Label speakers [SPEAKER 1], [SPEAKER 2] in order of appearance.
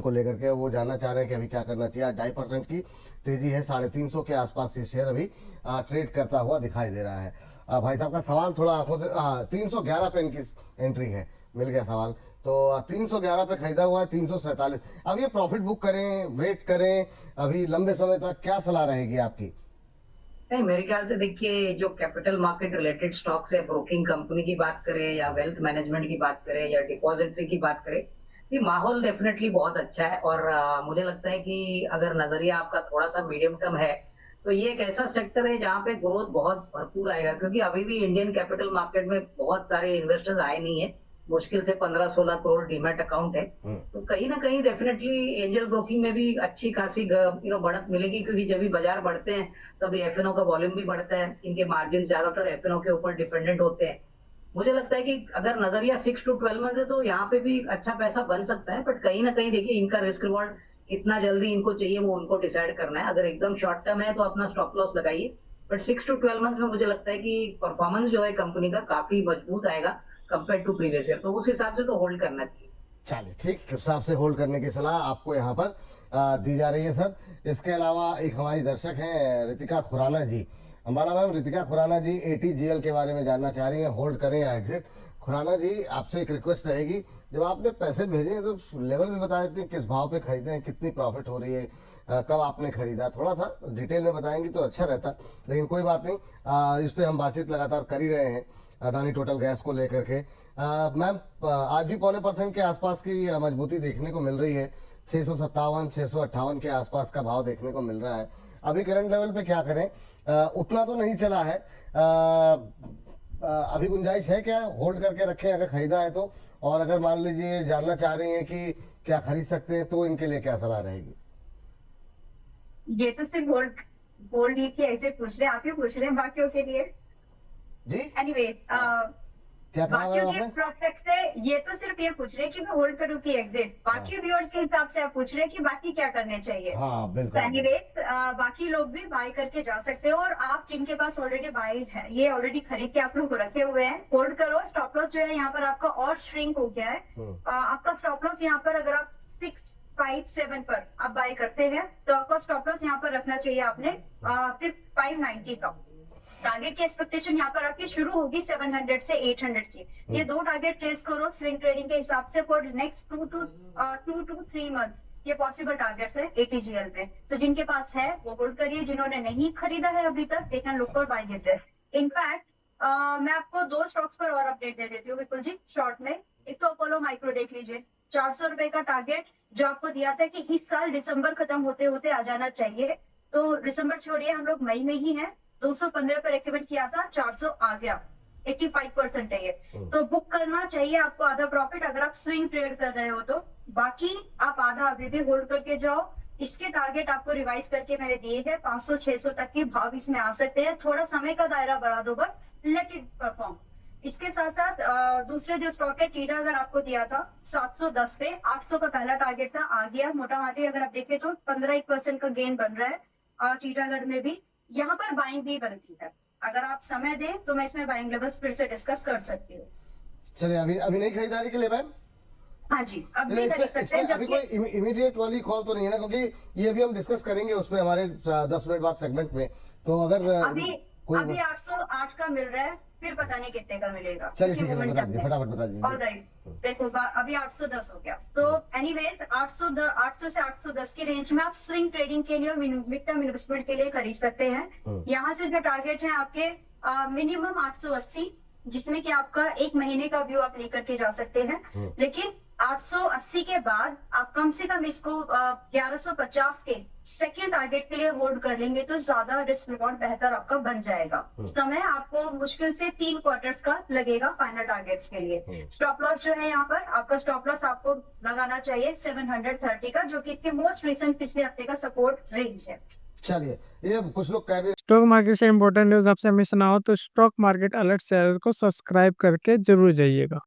[SPEAKER 1] को लेकर के वो जानना चाह रहे हैं कि अभी क्या करना चाहिए। 2.5% की तेजी है, 350 के आसपास ये शेयर अभी ट्रेड करता हुआ दिखाई दे रहा है। भाई साहब का सवाल थोड़ा आंखों से 311 पे इनकी एंट्री है, मिल गया सवाल। तो 311 पे खरीदा हुआ है, 347। अब ये प्रॉफिट बुक करें, वेट करें अभी लंबे समय तक, क्या सलाह रहेगी आपकी?
[SPEAKER 2] नहीं, मेरे ख्याल से देखिए, जो कैपिटल मार्केट रिलेटेड स्टॉक्स है, ब्रोकिंग कंपनी की बात करें या वेल्थ मैनेजमेंट की बात करें या डिपॉजिटरी की बात करें, सी माहौल डेफिनेटली बहुत अच्छा है। और मुझे लगता है कि अगर नजरिया आपका थोड़ा सा मीडियम टर्म है, तो ये एक ऐसा सेक्टर है जहाँ पे ग्रोथ बहुत भरपूर आएगा, क्योंकि अभी भी इंडियन कैपिटल मार्केट में बहुत सारे इन्वेस्टर्स आए नहीं है। मुश्किल से 15-16 करोड़ डीमैट अकाउंट है। तो कहीं ना कहीं डेफिनेटली एंजल ब्रोकिंग में भी अच्छी खासी बढ़त मिलेगी, क्योंकि जब भी बाजार बढ़ते हैं तभी एफएनओ का वॉल्यूम भी बढ़ता है। इनके मार्जिन ज्यादातर एफएनओ के ऊपर डिपेंडेंट होते हैं। मुझे लगता है कि अगर नजरिया 6 to 12 मंथ है तो यहाँ पे भी अच्छा पैसा बन सकता है, बट कहीं ना कहीं देखिए, इनका रिस्क रिवॉर्ड कितना जल्दी इनको चाहिए वो उनको डिसाइड करना है। अगर एकदम शॉर्ट टर्म है तो अपना स्टॉप लॉस लगाइए, बट 6 to 12 मंथ में मुझे लगता है कि परफॉर्मेंस जो है कंपनी का काफी मजबूत आएगा कंपेयर टू प्रीवियस ईयर, तो उस हिसाब से तो होल्ड करना चाहिए।
[SPEAKER 1] चलिए ठीक, उस हिसाब से होल्ड करने की सलाह आपको यहाँ पर दी जा रही है सर। इसके अलावा एक हमारी दर्शक हैं रितिका खुराना जी। हमारा मैम रितिका खुराना जी एटीजीएल के बारे में जानना चाह रही हैं, होल्ड करें या एग्जिट। खुराना जी आपसे एक रिक्वेस्ट रहेगी, जब आपने पैसे भेजे हैं तो लेवल भी बता देते हैं, किस भाव पे खरीदे हैं, कितनी प्रॉफिट हो रही है, कब आपने खरीदा, थोड़ा सा डिटेल में बताएंगी तो अच्छा रहता। लेकिन कोई बात नहीं, इस पर हम बातचीत लगातार कर ही रहे हैं अदानी टोटल गैस को लेकर के। मैम आज भी 0.25% के आसपास की मजबूती देखने को मिल रही है, 657 658 के आसपास का भाव देखने को मिल रहा है। अभी करंट लेवल पे क्या करें? उतना तो नहीं चला है, अभी गुंजाइश है क्या, होल्ड करके रखें अगर खरीदा है तो? और अगर मान लीजिए जानना चाह रही हैं कि क्या खरीद सकते हैं, तो इनके लिए क्या सलाह रहेगी?
[SPEAKER 3] ये तो सिर्फ गोल्ड गोल्ड ही की एग्जिट पूछ रहे हैं, आप ही पूछ रहे हैं बाकियों के लिए।
[SPEAKER 1] जी
[SPEAKER 3] एनीवे
[SPEAKER 1] क्या कहा मैम
[SPEAKER 3] बाकियों के
[SPEAKER 1] आपने?
[SPEAKER 3] प्रोस्पेक्ट से ये तो सिर्फ ये पूछ रहे हैं कि मैं होल्ड करूं कि एग्जिट। बाकी व्यूअर्स के हिसाब से आप पूछ रहे हैं कि बाकी क्या करने चाहिए।
[SPEAKER 1] हाँ बिल्कुल बिल्कुल।
[SPEAKER 3] एनीवेज बाकी लोग भी बाय करके जा सकते हो, और आप जिनके पास ऑलरेडी बाय है, ये ऑलरेडी खरीद के आप लोग रखे हुए हैं, होल्ड करो। स्टॉप लॉस जो है यहाँ पर आपका और श्रिंक हो गया है। आपका स्टॉप लॉस यहाँ पर अगर आप 657 पर आप बाय करते हैं तो आपका स्टॉप लॉस यहाँ पर रखना चाहिए आपने फिर 590 का। टारगेट की एक्सपेक्टेशन यहाँ पर आपकी शुरू होगी 700 से 800 की। ये दो टारगेट ट्रेस करो स्विंग ट्रेडिंग के हिसाब से फॉर नेक्स्ट 2 to 3 मंथ्स। ये पॉसिबल टारगेट्स है एटीजीएल में। तो जिनके पास है वो होल्ड करिए, जिन्होंने नहीं खरीदा है अभी तक they can look for buying this. In fact मैं आपको दो स्टॉक्स पर और अपडेट दे देती हूँ बिल्कुल जी शॉर्ट में। एक तो अपोलो माइक्रो देख लीजिए, 400 रुपए का टारगेट जो आपको दिया था कि इस साल दिसंबर खत्म होते होते आ जाना चाहिए, तो दिसंबर छोड़िए हम लोग मई में ही है। 215 पर रेकमेंड किया था, 400 आ गया, 85% है ये। तो बुक करना चाहिए आपको आधा प्रॉफिट अगर आप स्विंग ट्रेड कर रहे हो तो। बाकी आप आधा अभी भी होल्ड करके जाओ। इसके टारगेट आपको रिवाइज करके मैंने दिए हैं, 500-600 तक के भाव इसमें आ सकते हैं। थोड़ा समय का दायरा बढ़ा दो बस, लेट इट परफॉर्म। इसके साथ साथ दूसरे जो स्टॉक है टीटा, अगर आपको दिया था 710 पे, 800 का पहला टारगेट था, आ गया मोटा माटी। अगर आप देखें तो 15% का गेन बन रहा है और टीटागढ़ में भी यहाँ पर बाइंग भी बनती है। अगर आप समय दें तो मैं इसमें बाइंग लेवल्स फिर से डिस्कस कर सकती हूँ।
[SPEAKER 1] चलिए अभी अभी नहीं खरीदारी के लिए मैम?
[SPEAKER 3] हाँ जी, अब
[SPEAKER 1] नहीं,
[SPEAKER 3] भी खरीद सकते हैं
[SPEAKER 1] अभी कोई इमीडिएट वाली कॉल तो नहीं है ना, क्योंकि ये भी हम डिस्कस करेंगे उसमें हमारे 10 मिनट बाद सेगमेंट में। तो अगर
[SPEAKER 3] अभी
[SPEAKER 1] कोई
[SPEAKER 3] अभी 808 का मिल रहा है, फिर पता नहीं कितने का मिलेगा।
[SPEAKER 1] चलिए ठीक है, बता दीजिए, फटाफट बता दीजिए।
[SPEAKER 3] ऑलराइट, देखो अभी 810 हो गया, तो एनीवेज 800 से 810 की रेंज में आप स्विंग ट्रेडिंग के लिए और मिड टर्म इन्वेस्टमेंट के लिए खरीद सकते हैं। यहाँ से जो टारगेट है आपके मिनिमम 880, जिसमें कि आपका एक महीने का व्यू आप लेकर के जा सकते हैं। लेकिन 880 के बाद आप कम से कम इसको 1150 के सेकेंड टारगेट के लिए होल्ड कर लेंगे तो ज्यादा रिस्क रिवॉर्ड बेहतर आपका बन जाएगा। समय आपको मुश्किल से 3 क्वार्टर्स का लगेगा फाइनल टारगेट्स के लिए। स्टॉप लॉस जो है यहाँ पर आपका स्टॉप लॉस आपको लगाना चाहिए 730 का, जो कि इसके मोस्ट रिसेंट पिछले हफ्ते का सपोर्ट रेंज है।
[SPEAKER 1] चलिए, ये कुछ लोग कह भी
[SPEAKER 4] स्टॉक मार्केट से इंपॉर्टेंट न्यूज आपसे मिस ना हो तो स्टॉक मार्केट अलर्ट चैनल को सब्सक्राइब करके जरूर जाइएगा।